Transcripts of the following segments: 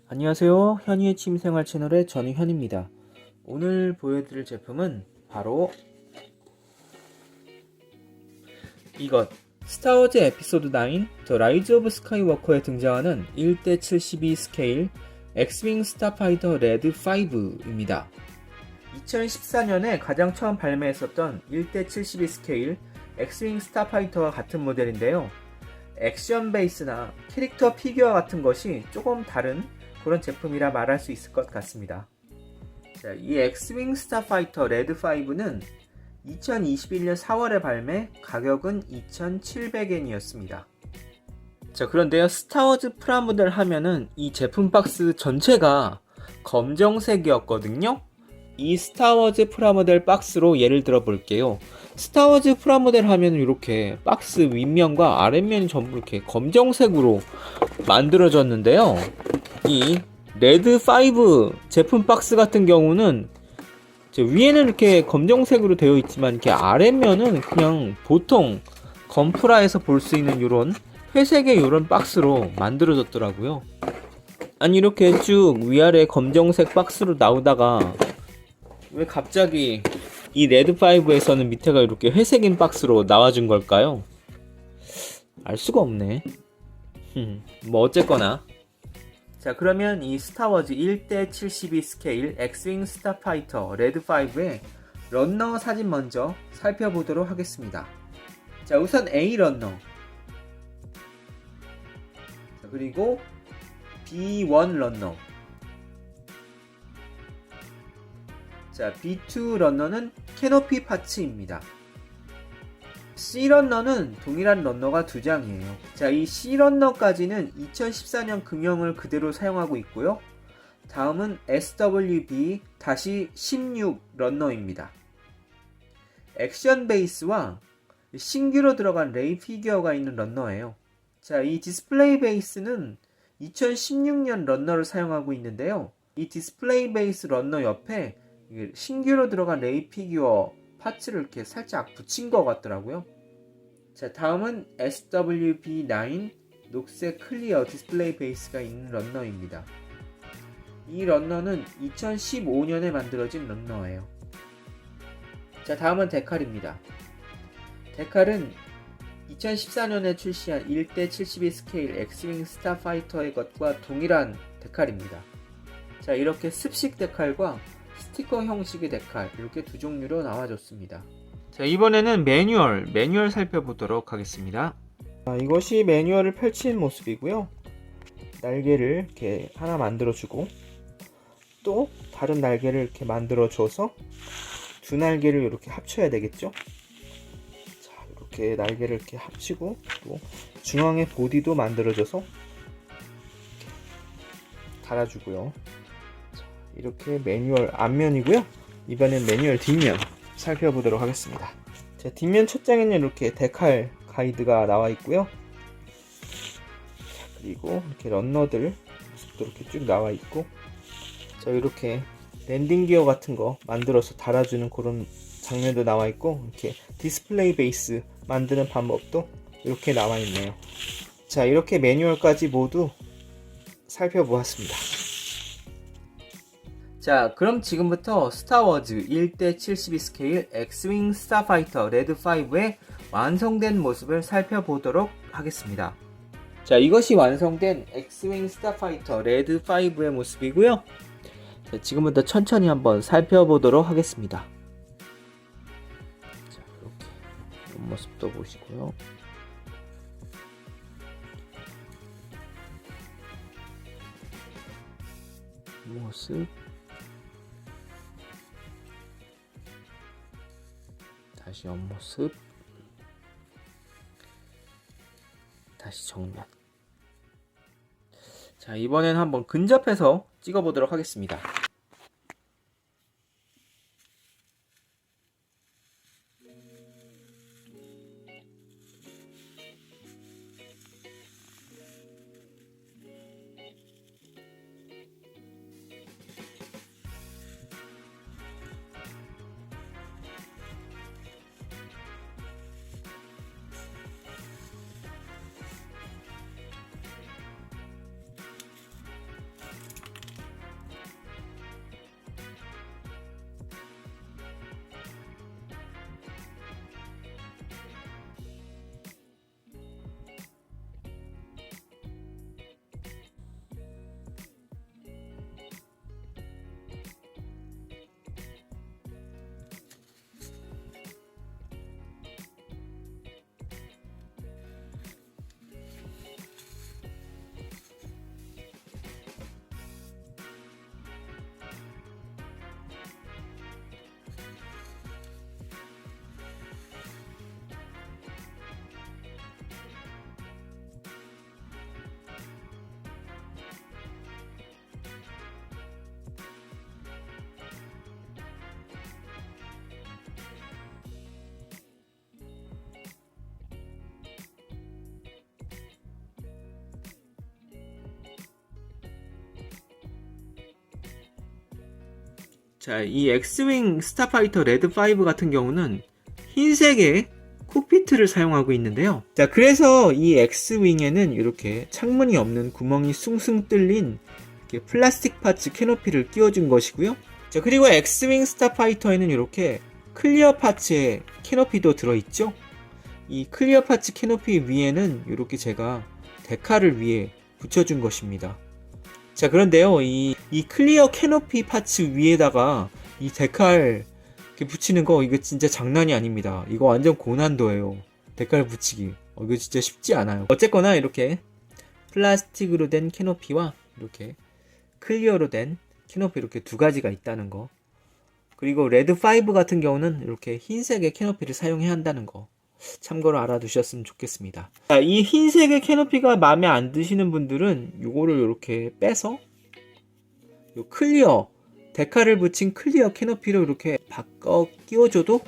안녕하세요. 현이의 취미생활 채널의 저는 현입니다. 오늘 보여드릴 제품은 바로 이것 스타워즈 에피소드 9 더 라이즈 오브 스카이워커에 등장하는 1:72 스케일 엑스윙 스타파이터 레드 5입니다. 2014년에 가장 처음 발매했었던 1:72 스케일 엑스윙 스타파이터와 같은 모델인데요. 액션 베이스나 캐릭터 피규어 같은 것이 조금 다른 그런 제품이라 말할 수 있을 것 같습니다. 자, 이 엑스윙 스타파이터 레드 5는 2021년 4월에 발매, 가격은 2,700엔이었습니다. 자, 그런데요, 스타워즈 프라모델 하면은 이 제품 박스 전체가 검정색이었거든요. 이 스타워즈 프라모델 박스로 예를 들어 볼게요. 스타워즈 프라모델 하면 이렇게 박스 윗면과 아랫면이 전부 이렇게 검정색으로 만들어졌는데요. 이 레드 5 제품 박스 같은 경우는 위에는 이렇게 검정색으로 되어 있지만 이렇게 아랫면은 그냥 보통 건프라에서 볼 수 있는 이런 회색의 이런 박스로 만들어졌더라고요. 아니 이렇게 쭉 위아래 검정색 박스로 나오다가 왜 갑자기 이 레드 5에서는 밑에가 이렇게 회색인 박스로 나와준 걸까요? 알 수가 없네. 뭐 어쨌거나 자, 그러면 이 스타워즈 1:72 스케일 엑스윙 스타파이터 레드 5의 런너 사진 먼저 살펴보도록 하겠습니다. 자, 우선 A 런너, 자, 그리고 B1 런너, 자, B2 런너는 캐노피 파츠입니다. C 런너는 동일한 런너가 2장이에요. 자, 이 C 런너까지는 2014년 금형을 그대로 사용하고 있고요. 다음은 SWB-16 런너입니다. 액션 베이스와 신규로 들어간 레이 피규어가 있는 런너예요. 자, 이 디스플레이 베이스는 2016년 런너를 사용하고 있는데요. 이 디스플레이 베이스 런너 옆에 신규로 들어간 레이 피규어 파츠를 이렇게 살짝 붙인 것 같더라고요. 자, 다음은 SWB9 녹색 클리어 디스플레이 베이스가 있는 런너입니다. 이 런너는 2015년에 만들어진 런너예요. 자, 다음은 데칼입니다. 데칼은 2014년에 출시한 1:72 스케일 엑스윙 스타파이터의 것과 동일한 데칼입니다. 자, 이렇게 습식 데칼과 스티커 형식의 데칼 이렇게 두 종류로 나와줬습니다. 자, 이번에는 매뉴얼 살펴보도록 하겠습니다. 자, 이것이 매뉴얼을 펼친 모습이고요. 날개를 이렇게 하나 만들어주고 또 다른 날개를 이렇게 만들어줘서 두 날개를 이렇게 합쳐야 되겠죠. 자, 이렇게 날개를 이렇게 합치고 또 중앙에 보디도 만들어줘서 달아주고요. 자, 이렇게 매뉴얼 앞면이고요. 이번엔 매뉴얼 뒷면 살펴보도록 하겠습니다. 자, 뒷면 첫 장에는 이렇게 데칼 가이드가 나와 있고요. 그리고 이렇게 런너들 모습도 이렇게 쭉 나와 있고, 자, 이렇게 랜딩 기어 같은 거 만들어서 달아주는 그런 장면도 나와 있고, 이렇게 디스플레이 베이스 만드는 방법도 이렇게 나와 있네요. 자, 이렇게 매뉴얼까지 모두 살펴보았습니다. 자, 그럼 지금부터 스타워즈 1:72 스케일 엑스윙 스타파이터 레드 5의 완성된 모습을 살펴보도록 하겠습니다. 자, 이것이 완성된 엑스윙 스타파이터 레드 5의 모습이고요. 자, 지금부터 천천히 한번 살펴보도록 하겠습니다. 자, 이렇게 옆모습도 보시고요. 모습, 다시 옆모습, 다시 정면. 자, 이번엔 한번 근접해서 찍어보도록 하겠습니다. 자, 이 엑스윙 스타파이터 레드5 같은 경우는 흰색의 콕피트를 사용하고 있는데요. 자, 그래서 이 엑스윙에는 이렇게 창문이 없는 구멍이 숭숭 뚫린 이렇게 플라스틱 파츠 캐노피를 끼워준 것이고요. 자, 그리고 엑스윙 스타파이터에는 이렇게 클리어 파츠의 캐노피도 들어있죠. 이 클리어 파츠 캐노피 위에는 이렇게 제가 데칼을 위에 붙여준 것입니다. 자, 그런데요, 이 클리어 캐노피 파츠 위에다가 이 데칼 이렇게 붙이는 거 이거 진짜 장난이 아닙니다. 이거 완전 고난도예요. 데칼 붙이기. 이거 진짜 쉽지 않아요. 어쨌거나 이렇게 플라스틱으로 된 캐노피와 이렇게 클리어로 된 캐노피 이렇게 두 가지가 있다는 거. 그리고 레드5 같은 경우는 이렇게 흰색의 캐노피를 사용해야 한다는 거. 참고로 알아두셨으면 좋겠습니다. 자, 이 흰색의 캐노피가 마음에 안 드시는 분들은 요거를 이렇게 빼서 요 클리어 데칼을 붙인 클리어 캐노피로 이렇게 바꿔 끼워줘도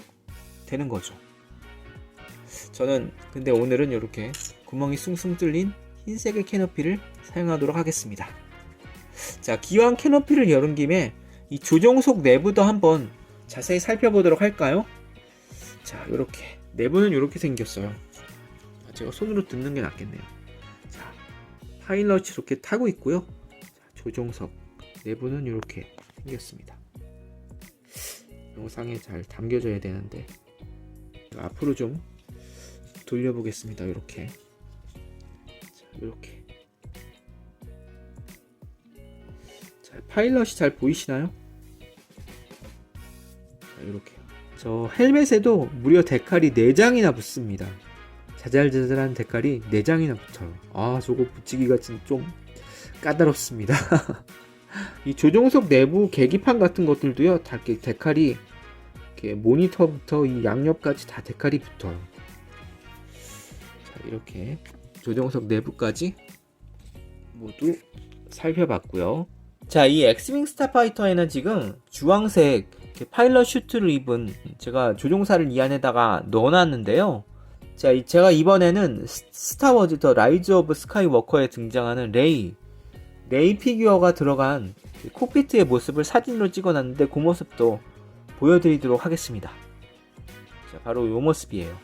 되는 거죠. 저는 근데 오늘은 이렇게 구멍이 숭숭 뚫린 흰색의 캐노피를 사용하도록 하겠습니다. 자, 기왕 캐노피를 열은 김에 이 조종석 내부도 한번 자세히 살펴보도록 할까요? 자, 이렇게 내부는 이렇게 생겼어요. 제가 손으로 뜯는 게 낫겠네요. 자, 파일럿이 이렇게 타고 있고요. 자, 조종석 내부는 이렇게 생겼습니다. 영상에 잘 담겨져야 되는데 앞으로 좀 돌려보겠습니다. 이렇게. 자, 이렇게. 자, 파일럿이 잘 보이시나요? 자, 이렇게. 저 헬멧에도 무려 데칼이 4장이나 붙습니다. 자잘자잘한 데칼이 4장이나 붙어요. 아, 저거 붙이기가 좀 까다롭습니다. 이 조종석 내부 계기판 같은 것들도요, 다 이렇게 데칼이 이렇게 모니터부터 이 양옆까지 다 데칼이 붙어요. 자, 이렇게 조종석 내부까지 모두 살펴봤고요. 자, 이 엑스윙 스타파이터에는 지금 주황색 파일럿 슈트를 입은 제가 조종사를 이 안에다가 넣어놨는데요. 자, 제가 이번에는 스타워즈 더 라이즈 오브 스카이워커에 등장하는 레이 피규어가 들어간 콕피트의 모습을 사진으로 찍어놨는데 그 모습도 보여드리도록 하겠습니다. 자, 바로 이 모습이에요.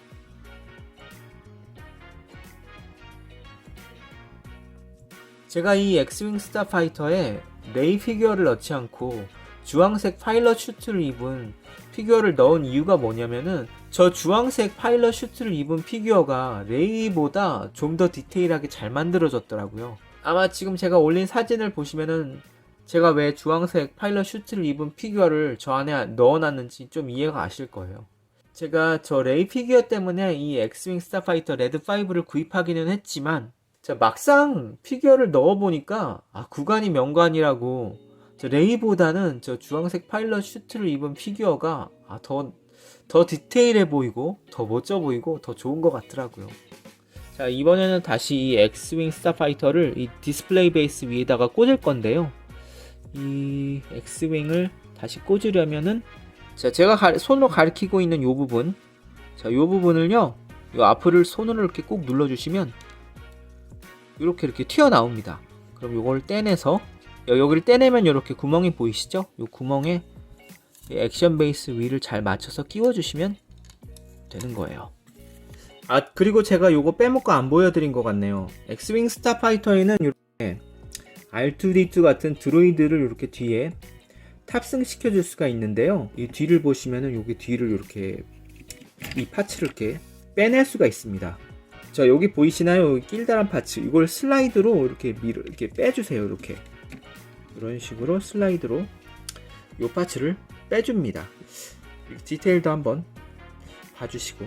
제가 이 엑스윙 스타파이터에 레이 피규어를 넣지 않고 주황색 파일럿 슈트를 입은 피규어를 넣은 이유가 뭐냐면은 저 주황색 파일럿 슈트를 입은 피규어가 레이보다 좀 더 디테일하게 잘 만들어졌더라고요. 아마 지금 제가 올린 사진을 보시면은 제가 왜 주황색 파일럿 슈트를 입은 피규어를 저 안에 넣어놨는지 좀 이해가 가실 거예요. 제가 저 레이 피규어 때문에 이 엑스윙 스타파이터 레드5를 구입하기는 했지만 자, 막상 피규어를 넣어보니까 구간이 명관이라고 저 레이보다는 저 주황색 파일럿 슈트를 입은 피규어가 더 디테일해 보이고 더 멋져 보이고 더 좋은 것 같더라고요. 자, 이번에는 다시 이 엑스윙 스타파이터를 이 디스플레이 베이스 위에다가 꽂을 건데요. 이 엑스윙을 다시 꽂으려면은 자, 제가 손으로 가리키고 있는 요 부분, 자, 요 부분을요, 요 앞을 손으로 이렇게 꾹 눌러주시면 이렇게 튀어나옵니다. 그럼 요걸 떼내서 여기를 떼내면 이렇게 구멍이 보이시죠? 이 구멍에 액션 베이스 위를 잘 맞춰서 끼워주시면 되는 거예요. 그리고 제가 요거 빼먹고 안 보여드린 것 같네요. 엑스윙 스타파이터에는 이렇게 R2D2 같은 드로이드를 이렇게 뒤에 탑승시켜줄 수가 있는데요. 이 뒤를 보시면은 여기 뒤를 이렇게 이 파츠를 이렇게 빼낼 수가 있습니다. 자, 여기 보이시나요? 길다란 파츠. 이걸 슬라이드로 이렇게 빼주세요. 이런 식으로 슬라이드로 이 파츠를 빼줍니다. 디테일도 한번 봐주시고.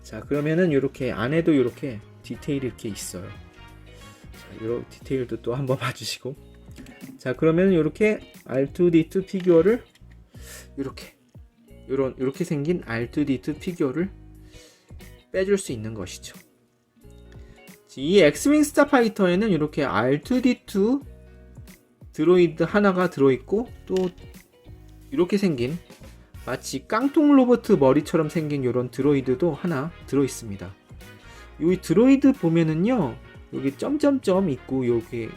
자, 그러면은 이렇게 안에도 이렇게 디테일이 이렇게 있어요. 자, 이런 디테일도 또 한번 봐주시고. 자, 그러면 이렇게 R2D2 피규어를 이렇게 생긴 R2D2 피규어를 빼줄 수 있는 것이죠. 이 엑스윙 스타파이터에는 이렇게 R2D2 드로이드 하나가 들어있고 또 이렇게 생긴 마치 깡통 로봇 머리처럼 생긴 이런 드로이드도 하나 들어있습니다. 이 드로이드 보면은요, 여기 점점점 있고 여기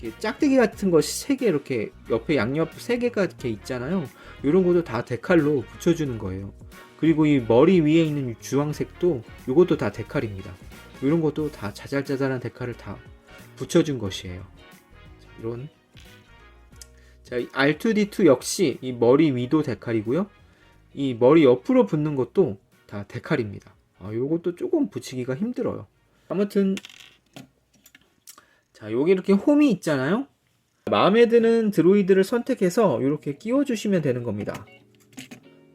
이렇게 짝대기 같은 것이 3개 이렇게 옆에 양옆 3개가 이렇게 있잖아요. 이런 것도 다 데칼로 붙여주는 거예요. 그리고 이 머리 위에 있는 주황색도 이것도 다 데칼입니다. 이런 것도 다 자잘자잘한 데칼을 다 붙여준 것이에요. 이런 자, R2D2 역시 이 머리 위도 데칼이고요. 이 머리 옆으로 붙는 것도 다 데칼입니다. 요것도 조금 붙이기가 힘들어요. 아무튼 자, 여기 이렇게 홈이 있잖아요. 마음에 드는 드로이드를 선택해서 이렇게 끼워주시면 되는 겁니다.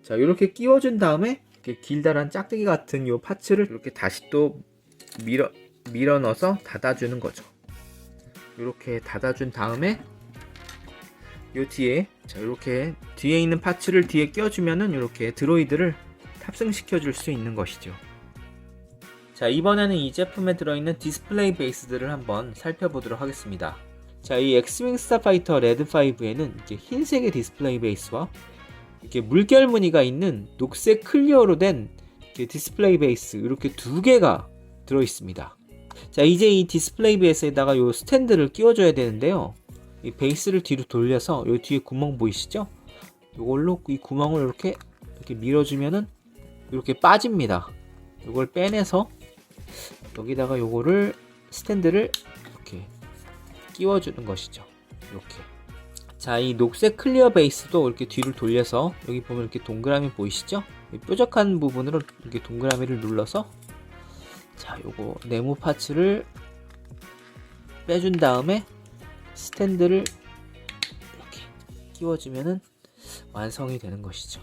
자, 이렇게 끼워준 다음에 이렇게 길다란 짝대기 같은 요 파츠를 이렇게 다시 또 밀어 넣어서 닫아주는 거죠. 이렇게 닫아준 다음에 요 뒤에 자, 이렇게 뒤에 있는 파츠를 뒤에 껴주면은 이렇게 드로이드를 탑승시켜 줄 수 있는 것이죠. 자, 이번에는 이 제품에 들어있는 디스플레이 베이스들을 한번 살펴보도록 하겠습니다. 자, 이 엑스윙 스타파이터 레드5에는 이렇게 흰색의 디스플레이 베이스와 이렇게 물결 무늬가 있는 녹색 클리어로 된 이렇게 디스플레이 베이스 이렇게 2개가 들어있습니다. 자, 이제 이 디스플레이 베이스에다가 요 스탠드를 끼워줘야 되는데요. 이 베이스를 뒤로 돌려서 요 뒤에 구멍 보이시죠? 요걸로 이 구멍을 이렇게 밀어주면은 이렇게 빠집니다. 요걸 빼내서 여기다가 요거를 스탠드를 이렇게 끼워주는 것이죠. 이렇게. 자, 이 녹색 클리어 베이스도 이렇게 뒤를 돌려서 여기 보면 이렇게 동그라미 보이시죠? 이 뾰족한 부분으로 이렇게 동그라미를 눌러서 자, 요거 네모 파츠를 빼준 다음에 스탠드를 이렇게 끼워주면은 완성이 되는 것이죠.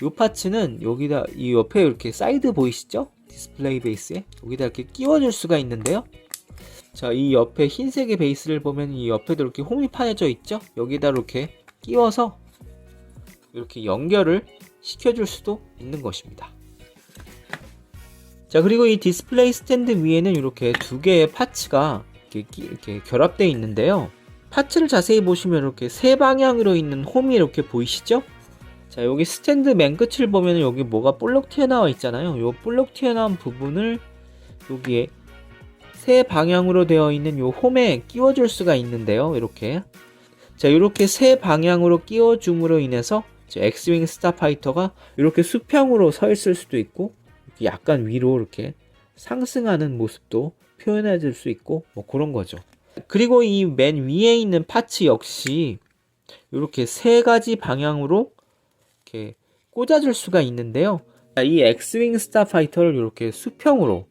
이 파츠는 여기다 이 옆에 이렇게 사이드 보이시죠? 디스플레이 베이스에 여기다 이렇게 끼워줄 수가 있는데요. 자, 이 옆에 흰색의 베이스를 보면 이 옆에도 이렇게 홈이 파여져 있죠? 여기다 이렇게 끼워서 이렇게 연결을 시켜줄 수도 있는 것입니다. 자, 그리고 이 디스플레이 스탠드 위에는 이렇게 2개의 파츠가 이렇게 결합되어 있는데요. 파츠를 자세히 보시면 이렇게 3방향으로 있는 홈이 이렇게 보이시죠? 자, 여기 스탠드 맨 끝을 보면 여기 뭐가 볼록 튀어나와 있잖아요. 요 볼록 튀어나온 부분을 여기에 3방향으로 되어 있는 요 홈에 끼워줄 수가 있는데요. 이렇게. 자, 이렇게 3방향으로 끼워줌으로 인해서 엑스윙 스타파이터가 이렇게 수평으로 서 있을 수도 있고, 약간 위로 이렇게 상승하는 모습도 표현해 줄 수 있고, 뭐 그런 거죠. 그리고 이 맨 위에 있는 파츠 역시 이렇게 3가지 방향으로 이렇게 꽂아줄 수가 있는데요. 이 엑스윙 스타파이터를 이렇게 수평으로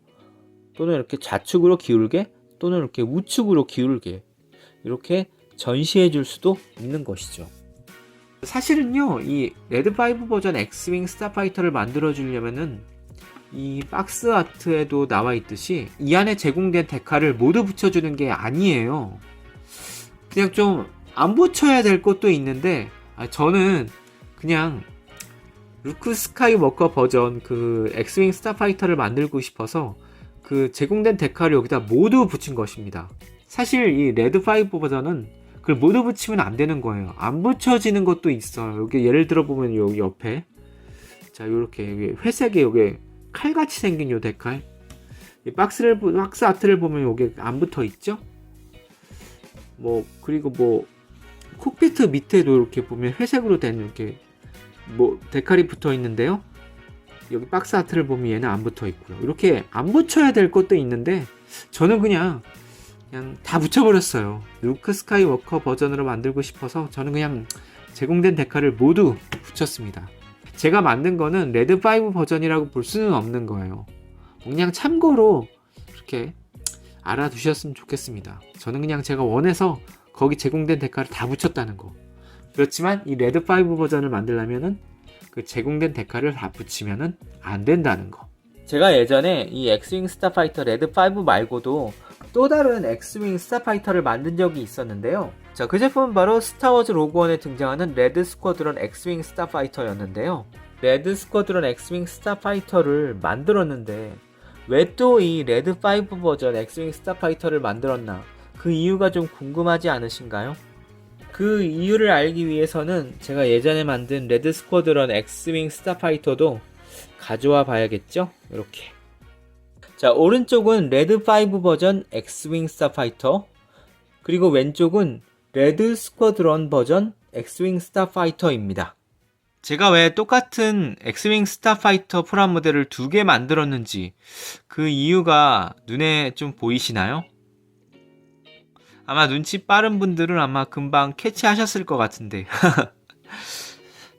또는 이렇게 좌측으로 기울게 또는 이렇게 우측으로 기울게 이렇게 전시해 줄 수도 있는 것이죠. 사실은요, 이 레드5 버전 엑스윙 스타파이터를 만들어 주려면은 이 박스 아트에도 나와 있듯이 이 안에 제공된 데칼을 모두 붙여주는 게 아니에요. 그냥 좀 안 붙여야 될 것도 있는데 저는 그냥 루크 스카이워커 버전 그 엑스윙 스타파이터를 만들고 싶어서 그 제공된 데칼을 여기다 모두 붙인 것입니다. 사실 이 레드5 버전은 그걸 모두 붙이면 안 되는 거예요. 안 붙여지는 것도 있어요. 여기 예를 들어 보면 여기 옆에 자, 요렇게 회색의 여기 칼같이 생긴 요 데칼 이 박스 아트를 보면 여기 안 붙어 있죠? 뭐 그리고 뭐 콕피트 밑에도 이렇게 보면 회색으로 된 이렇게 뭐 데칼이 붙어 있는데요. 여기 박스 아트를 보면 얘는 안 붙어 있고요. 이렇게 안 붙여야 될 것도 있는데 저는 그냥 다 붙여버렸어요. 루크 스카이워커 버전으로 만들고 싶어서 저는 그냥 제공된 데칼을 모두 붙였습니다. 제가 만든 거는 레드5 버전이라고 볼 수는 없는 거예요. 그냥 참고로 이렇게 알아두셨으면 좋겠습니다. 저는 그냥 제가 원해서 거기 제공된 데칼을 다 붙였다는 거. 그렇지만 이 레드5 버전을 만들려면은 그 제공된 데칼을 다 붙이면은 안 된다는 거. 제가 예전에 이 엑스윙 스타파이터 레드5 말고도 또 다른 엑스윙 스타파이터를 만든 적이 있었는데요. 자, 그 제품은 바로 스타워즈 로그원에 등장하는 레드 스쿼드런 엑스윙 스타파이터였는데요. 레드 스쿼드런 엑스윙 스타파이터를 만들었는데 왜 또 이 레드5 버전 엑스윙 스타파이터를 만들었나? 그 이유가 좀 궁금하지 않으신가요? 그 이유를 알기 위해서는 제가 예전에 만든 레드 스쿼드런 엑스윙 스타파이터도 가져와 봐야겠죠? 이렇게. 자, 오른쪽은 레드5 버전 엑스윙 스타파이터, 그리고 왼쪽은 레드 스쿼드런 버전 엑스윙 스타파이터입니다. 제가 왜 똑같은 엑스윙 스타파이터 프라모델을 2개 만들었는지 그 이유가 눈에 좀 보이시나요? 아마 눈치 빠른 분들은 아마 금방 캐치하셨을 것 같은데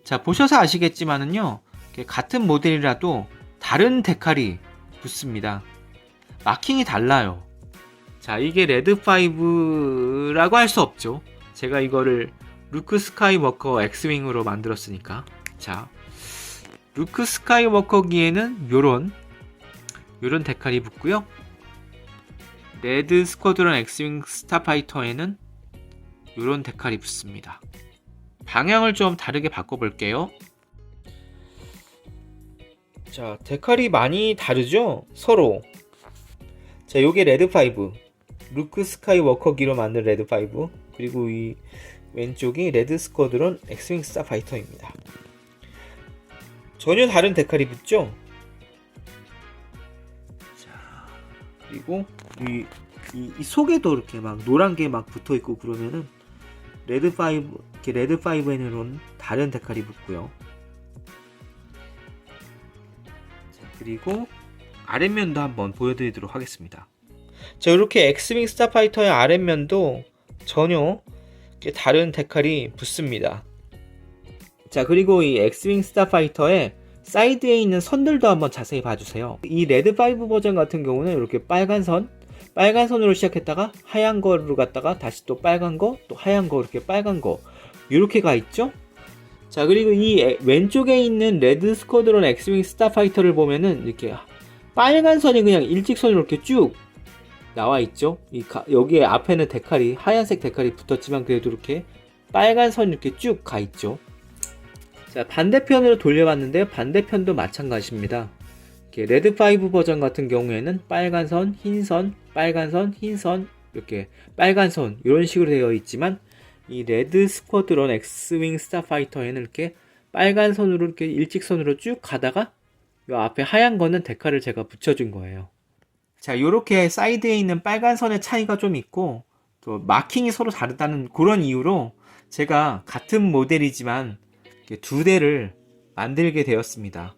자, 보셔서 아시겠지만은요, 같은 모델이라도 다른 데칼이 붙습니다. 마킹이 달라요. 자, 이게 레드5라고 할 수 없죠. 제가 이거를 루크 스카이워커 엑스윙으로 만들었으니까. 자, 루크 스카이워커기에는 요런 데칼이 붙고요. 레드 스쿼드런 엑스윙 스타파이터에는 요런 데칼이 붙습니다. 방향을 좀 다르게 바꿔볼게요. 자, 데칼이 많이 다르죠? 서로. 자, 요게 레드5. 루크 스카이워커기로 만든 레드5. 그리고 이 왼쪽이 레드 스쿼드론 엑스윙 스타파이터입니다. 전혀 다른 데칼이 붙죠? 자, 그리고 이 속에도 이렇게 막 노란 게 막 붙어 있고 그러면은 레드5에는 다른 데칼이 붙고요. 자, 그리고 아랫면도 한번 보여드리도록 하겠습니다. 자, 이렇게 엑스윙 스타파이터의 아랫면도 전혀 다른 데칼이 붙습니다. 자, 그리고 이 엑스윙 스타파이터의 사이드에 있는 선들도 한번 자세히 봐주세요. 이 레드5 버전 같은 경우는 이렇게 빨간 선으로 시작했다가 하얀 거로 갔다가 다시 또 빨간 거, 또 하얀 거, 이렇게 빨간 거 이렇게 가 있죠. 자, 그리고 이 왼쪽에 있는 레드 스쿼드론 엑스윙 스타파이터를 보면은 이렇게 빨간 선이 그냥 일직선으로 이렇게 쭉 나와 있죠. 여기에 앞에는 데칼이 하얀색 데칼이 붙었지만 그래도 이렇게 빨간 선이 이렇게 쭉 가 있죠. 자, 반대편으로 돌려봤는데요. 반대편도 마찬가지입니다. 레드5 버전 같은 경우에는 빨간 선, 흰 선, 빨간 선, 흰 선, 이렇게 빨간 선 이런 식으로 되어 있지만 이 레드 스쿼드런 엑스윙 스타파이터에는 이렇게 빨간 선으로 이렇게 일직선으로 쭉 가다가 이 앞에 하얀 거는 데칼을 제가 붙여준 거예요. 자, 요렇게 사이드에 있는 빨간 선의 차이가 좀 있고 또 마킹이 서로 다르다는 그런 이유로 제가 같은 모델이지만 2대를 만들게 되었습니다.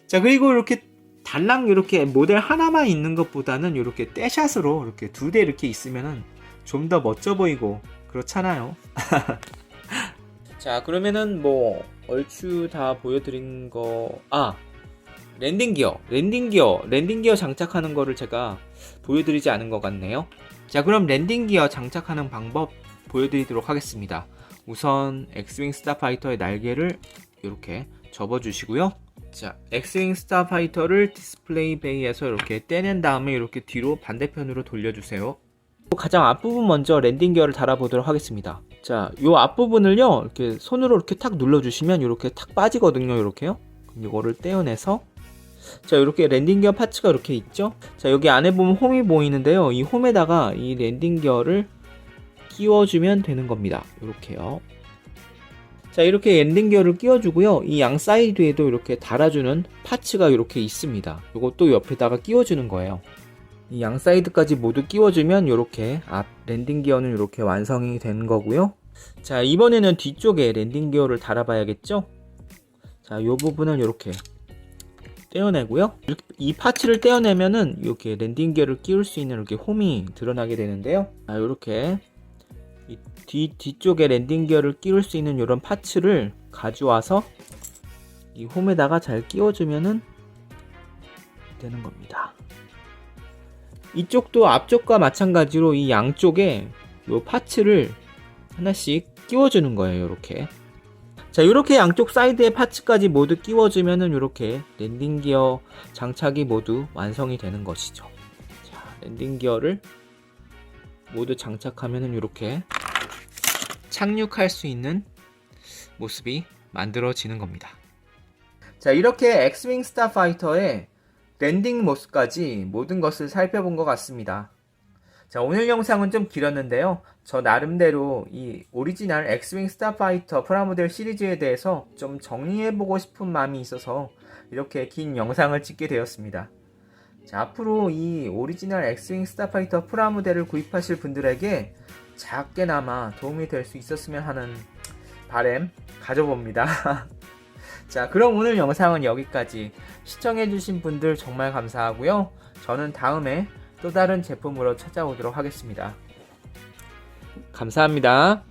자, 그리고 이렇게 달랑 이렇게 모델 하나만 있는 것보다는 이렇게 떼샷으로 이렇게 2대 이렇게 있으면은 좀 더 멋져 보이고 그렇잖아요. 자, 그러면은 뭐 얼추 다 보여드린 거, 랜딩 기어 장착하는 거를 제가 보여드리지 않은 것 같네요. 자, 그럼 랜딩 기어 장착하는 방법 보여드리도록 하겠습니다. 우선 엑스윙 스타파이터의 날개를 이렇게 접어주시고요. 자, 엑스윙 스타파이터를 디스플레이 베이에서 이렇게 떼낸 다음에 이렇게 뒤로 반대편으로 돌려주세요. 가장 앞부분 먼저 랜딩 기어를 달아보도록 하겠습니다. 자, 요 앞부분을요, 이렇게 손으로 이렇게 탁 눌러주시면 이렇게 탁 빠지거든요. 이렇게요. 그럼 이거를 떼어내서, 자, 이렇게 랜딩 기어 파츠가 이렇게 있죠. 자, 여기 안에 보면 홈이 보이는데요. 이 홈에다가 이 랜딩 기어를 끼워주면 되는 겁니다. 이렇게요. 자, 이렇게 랜딩 기어를 끼워주고요. 이 양 사이드에도 이렇게 달아주는 파츠가 이렇게 있습니다. 이것도 옆에다가 끼워주는 거예요. 이 양 사이드까지 모두 끼워주면 이렇게 앞 랜딩 기어는 이렇게 완성이 되는 거고요. 자, 이번에는 뒤쪽에 랜딩 기어를 달아봐야겠죠. 자, 이 부분은 이렇게 떼어내고요. 이 파츠를 떼어내면은 이렇게 랜딩 기어를 끼울 수 있는 이렇게 홈이 드러나게 되는데요. 자, 이렇게 뒤쪽에 랜딩 기어를 끼울 수 있는 이런 파츠를 가져와서 이 홈에다가 잘 끼워주면은 되는 겁니다. 이쪽도 앞쪽과 마찬가지로 이 양쪽에 이 파츠를 하나씩 끼워주는 거예요. 이렇게. 자, 이렇게 양쪽 사이드에 파츠까지 모두 끼워주면은 이렇게 랜딩 기어 장착이 모두 완성이 되는 것이죠. 자, 랜딩 기어를 모두 장착하면은 이렇게 착륙할 수 있는 모습이 만들어지는 겁니다. 자, 이렇게 엑스윙 스타파이터의 랜딩 모습까지 모든 것을 살펴본 것 같습니다. 자, 오늘 영상은 좀 길었는데요. 저 나름대로 이 오리지널 엑스윙 스타파이터 프라모델 시리즈에 대해서 좀 정리해보고 싶은 마음이 있어서 이렇게 긴 영상을 찍게 되었습니다. 자, 앞으로 이 오리지널 엑스윙 스타파이터 프라모델을 구입하실 분들에게 작게나마 도움이 될 수 있었으면 하는 바람 가져봅니다. 자, 그럼 오늘 영상은 여기까지. 시청해주신 분들 정말 감사하고요. 저는 다음에 또 다른 제품으로 찾아오도록 하겠습니다. 감사합니다.